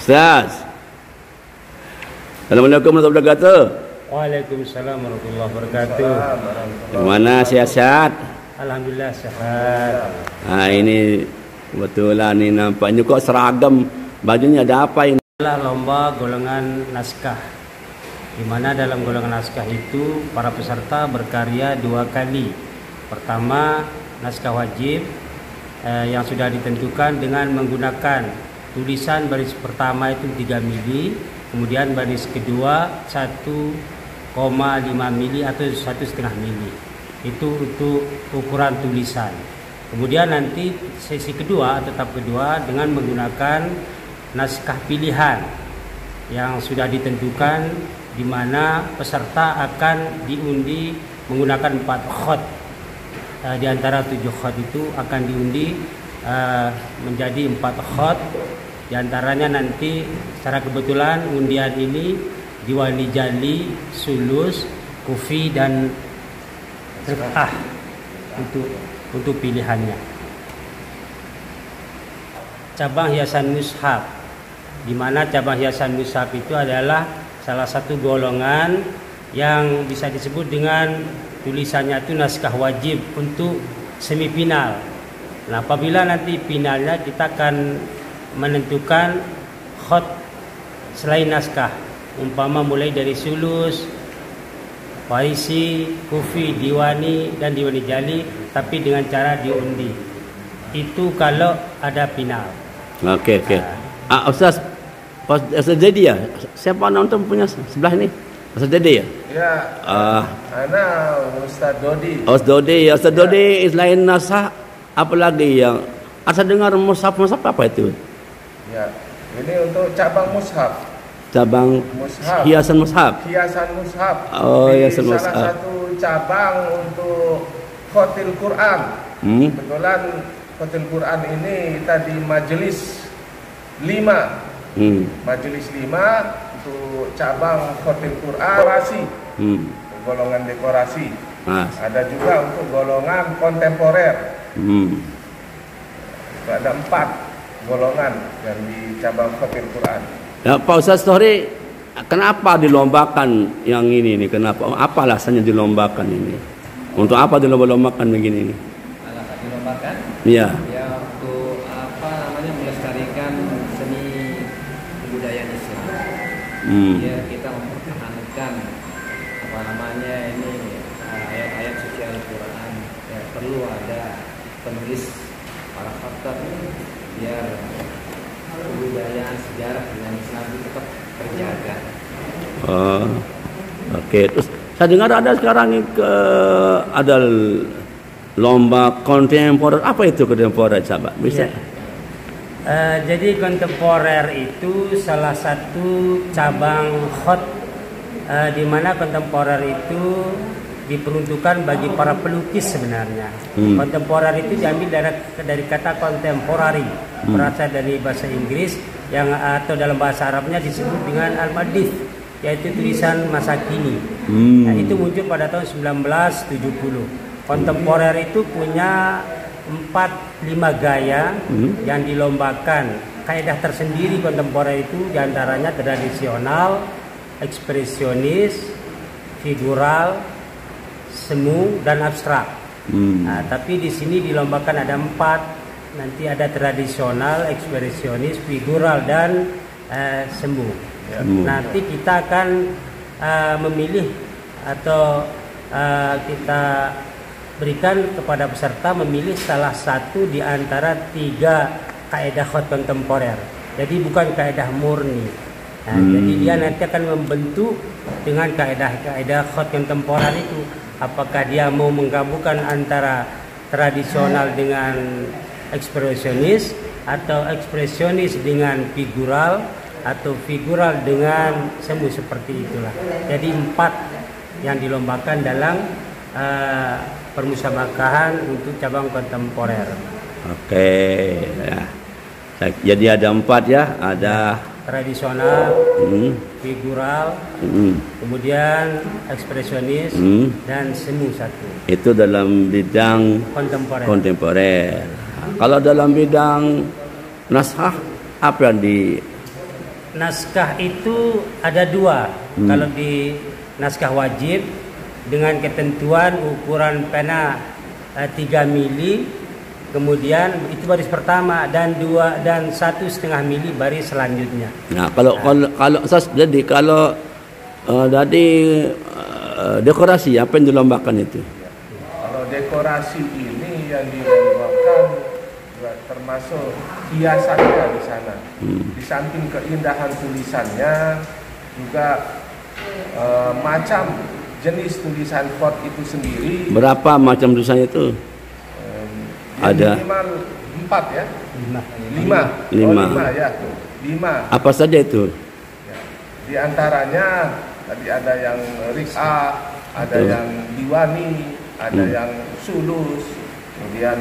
Ustaz. Assalamualaikum warahmatullahi wabarakatuh. Waalaikumsalam warahmatullahi wabarakatuh. Gimana, sehat-sehat? Alhamdulillah sehat. Ini kebetulan ini nampaknya kok seragam bajunya, ada apa ini? Adalah lomba golongan naskah, di mana dalam golongan naskah itu para peserta berkarya 2 kali. Pertama, naskah wajib yang sudah ditentukan dengan menggunakan tulisan baris pertama itu 3 mili, kemudian baris kedua 1,5 mili atau 1,5 mili. Itu untuk ukuran tulisan. Kemudian nanti sesi kedua atau tahap kedua dengan menggunakan naskah pilihan yang sudah ditentukan, di mana peserta akan diundi menggunakan 4 khot. Di antara 7 khot itu akan diundi menjadi 4 khot. Di antaranya nanti secara kebetulan undian ini diwali jali, sulus, kufi dan rifah untuk pilihannya. Cabang hiasan mushaf, di mana cabang hiasan mushaf itu adalah salah satu golongan yang bisa disebut dengan tulisannya itu naskah wajib untuk semifinal. Nah, apabila nanti finalnya kita akan menentukan khot selain naskah, umpama mulai dari sulus, farisi, kufi, diwani dan diwani jali, tapi dengan cara diundi. Itu kalau ada final. Oke. Ustaz Dedi ya? Siapa nonton punya sebelah ini? Ustaz Dedi ya? Ya. Ana Ustaz Dodi. Ustaz Dodi selain naskah apa lagi yang asal dengar mushaf apa itu? Ya. Ini untuk cabang mushaf. Cabang mushaf. Hiasan mushaf. Oh, hiasan mushaf. Salah satu cabang untuk khotil Quran. Kebetulan khotil Quran ini tadi majelis 5. Majelis 5 untuk cabang khotil Quran dekorasi. Golongan dekorasi. Ada juga untuk golongan kontemporer. Ada 4 golongan yang di cabang khotil Quran. Ya, Pak Ustaz Tohri, kenapa dilombakan yang ini nih? Kenapa? Apa alasannya dilombakan ini? Untuk apa dilombakan begini nih? Alasan dilombakan? Iya. Ya, untuk melestarikan seni kebudayaan Islam. Ya, kita mempertahankan ini ayat-ayat suci Al-Quran. Ya, perlu ada penulis para fakta biar kebudayaan sejarah dengan Islam itu tetap terjaga. Oke. Terus saya dengar ada sekarang ini ada lomba kontemporer. Apa itu kontemporer, coba bisa? Jadi kontemporer itu salah satu cabang khot, di mana kontemporer itu diperuntukkan bagi para pelukis sebenarnya. Kontemporer itu diambil dari kata contemporary, berasal dari bahasa Inggris yang atau dalam bahasa Arabnya disebut dengan al-madith, yaitu tulisan masa kini. Nah, itu muncul pada tahun 1970. Kontemporer itu punya 4-5 gaya yang dilombakan. Kaidah tersendiri kontemporer itu diantaranya tradisional, ekspresionis, figural, semu dan abstrak. Nah, tapi di sini dilombakan ada 4. Nanti ada tradisional, ekspresionis, figural dan semu. Nanti kita akan memilih atau kita berikan kepada peserta memilih salah satu di antara 3 kaidah khot kontemporer. Jadi bukan kaidah murni. Nah, jadi dia nanti akan membentuk dengan kaidah khot kontemporer itu. Apakah dia mau menggabungkan antara tradisional dengan ekspresionis, atau ekspresionis dengan figural, atau figural dengan semu, seperti itulah. Jadi 4 yang dilombakan dalam permusabakahan untuk cabang kontemporer. Oke, ya. Jadi ada 4 ya, ada tradisional, figural, kemudian ekspresionis dan semu 1. Itu dalam bidang kontemporer. Kalau dalam bidang naskah apa yang naskah itu ada dua. Kalau di naskah wajib dengan ketentuan ukuran pena 3 mili, kemudian itu baris pertama, dan 1,5 mili baris selanjutnya. Nah, kalau Ustaz, jadi kalau dekorasi apa yang dilombakan itu? Kalau dekorasi ini yang dilombakan termasuk hiasannya di sana. Di samping keindahan tulisannya, juga macam jenis tulisan font itu sendiri. Berapa macam tulisannya itu? Ada minimal 4 ya. 5. 5 ya. 5. Apa saja itu? Ya. Di antaranya tadi ada yang Risa, ada yang Diwani, ada yang Sulus, kemudian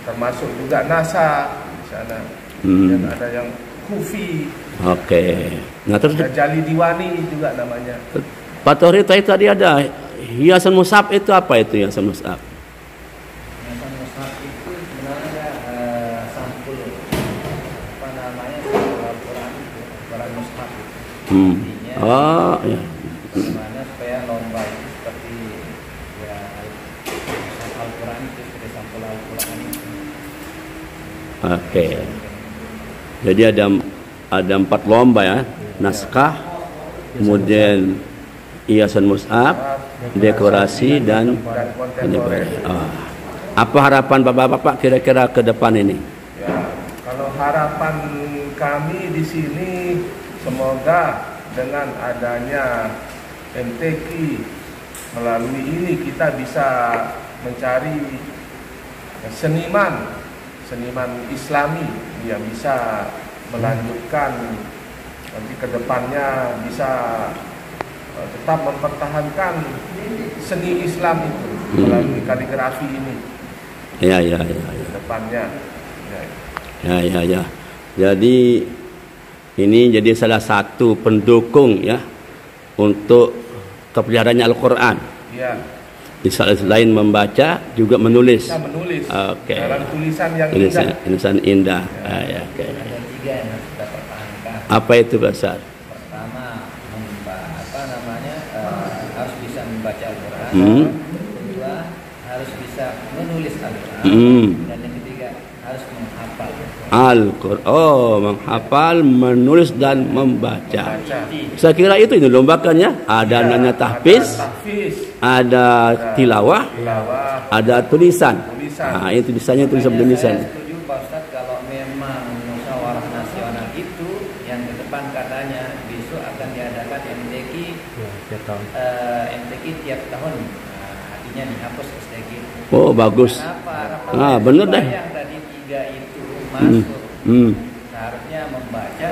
termasuk juga NASA di sana, dan ada yang Kufi. Oke. Nah, terus Jali Diwani juga namanya. Pak Tohri tadi ada hiasan mushaf, itu apa itu hiasan mushaf? Hiasan mushaf itu sebenarnya sampul apa namanya Al-Quran mushaf itu. Oh ya. Gimana supaya lomba itu seperti ya Al-Quran itu seperti sampul Al-Quran itu. Oke. Jadi ada 4 lomba ya, naskah, kemudian hiasan mushaf, dekorasi dan kontemporer. Apa harapan bapak-bapak kira-kira ke depan ini? Ya, kalau harapan kami di sini semoga dengan adanya MTQ melalui ini kita bisa mencari seniman Islami yang bisa melanjutkan nanti ke depannya, bisa tetap mempertahankan seni Islam itu melalui kaligrafi ini. Ya. Depannya. Ya. Jadi ini jadi salah satu pendukung ya untuk kepeliharaannya Al-Quran. Ya. Selain membaca juga menulis. Bisa menulis. Oke. Dalam tulisan yang tulisan indah. Ya. Oke. Ada 3 yang harus kita pertahankan. Apa itu Basar? Pertama, harus bisa membaca Al-Quran. Kedua, harus bisa menulis Al-Quran. Dan yang ketiga, harus menghafal Al-Quran. Oh, menghafal, menulis dan membaca. Saya kira itu dilombakan ya. Ada namanya tahfiz, ada tilawah, ada tulisan. Nah, itu tulisan. Saya setuju Pak Ustadz kalau memang musyawarah nasional itu yang ke depan katanya besok akan diadakan MTQ tiap tahun. Artinya dihapus STQ. Oh, bagus. Kenapa? Benar deh. Yang tadi 3 itu masuk. Seharusnya membaca,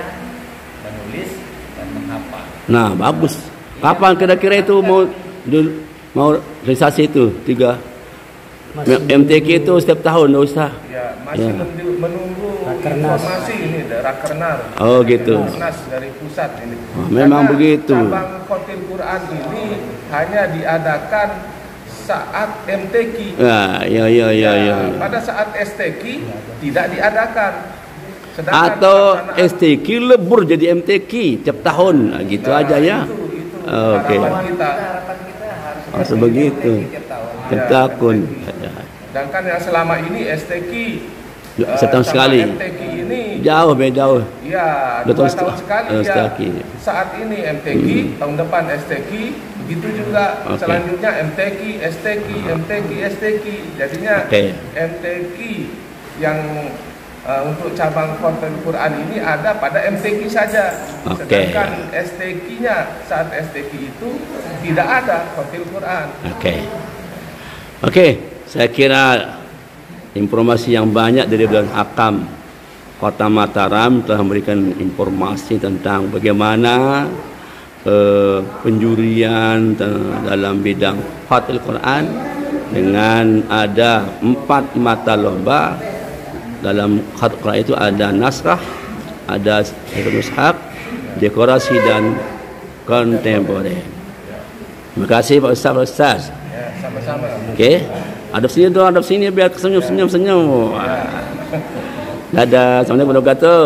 menulis dan menghafal. Nah, bagus. Kapan kira-kira itu mau realisasi itu 3 MTQ itu setiap tahun, Ustaz? Ya, masih menunggu informasi ini dari Rakernas. Oh, gitu. Rakernas dari pusat ini. Memang begitu. Cabang Khotim Quran ini hanya diadakan saat MTQ. Ya. Pada saat STQ tidak diadakan. Atau STQ lebur jadi MTQ tiap tahun, gitu aja ya. Oke. Harapan kita harus begitu. Tiap tahun. Sedangkan yang selama ini STQ setahun sekali. MTQ ini jauh. Ya, 2 tahun sekali ya. Saat ini MTQ, tahun depan STQ, begitu juga selanjutnya MTQ, STQ. Jadinya MTQ yang untuk cabang Khotim Quran ini ada pada MTQ saja. Sedangkan STQ-nya saat STQ itu tidak ada Khotim Quran. Oke, saya kira informasi yang banyak dari Badan Hakam Kota Mataram telah memberikan informasi tentang bagaimana penjurian dalam bidang Khotim Quran dengan ada 4 mata lomba. Dalam Khotim Quran itu ada naskah, ada mushaf, dekorasi dan kontemporer. Terima kasih Pak Ustaz. Ya, sama-sama. Oke. Hadap sini biar senyum. Dadah. Assalamualaikum warahmatullahi wabarakatuh.